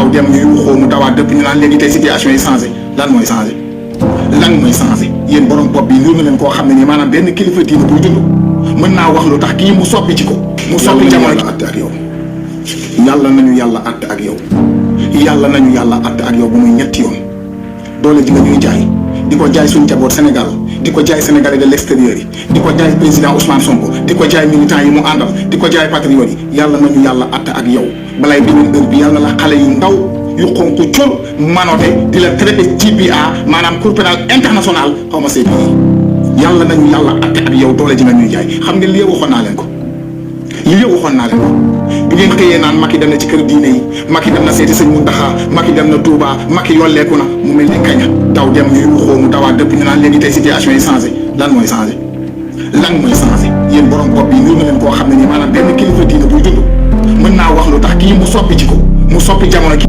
daw dem ñu xoo mu dawaat dëpp ñu naan léegi tey situation yi changé lan mooy changé yéen borom bopp bi niru na leen koo xam ne nii maanaam benn kilifa diine buy dund mën naa wax lu tax kii mu soppi ci ko mu soppi jamono ji àtte ak yow yàlla nañu yàlla àtte ak yow yàlla nañu yàlla àtte ak yow bu muy ñetti yoon doole ji nga ñuy jaay di ko jaay suñu jaboot Sénégal di ko jaay sénégalais de l'extérieur yi di ko jaay président Ousmane Sonko di ko jaay militants yi mu àndal di ko jaay patriotes yi yàlla nañu yàlla àtte ak yow balay beneen heure bi yàlla la xale yu ndaw yu xonk col manote di la traité TPA maanaam Cour pénale internationale xaw ma CPI yàlla nañu yàlla àtte ak yow doole ji nga ñuy jaay xam nga lii waxoon naa leen ko bu ngeen xëyee naan Macky dem na ci kër diine yi Macky dem na seeti sëñ Mountakha Macky dem na Touba Macky yolleeku na mu mel ni kaña daw dem ñu xoo mu dawaat dëpp ñu naan léegi tey situation yi changé lan mooy changé yéen borom bopp yi niru na leen koo xam ne nii maanaam benn kilifa diine buy dund mën naa wax lu tax kii mu soppi ci ko mu soppi jamono ki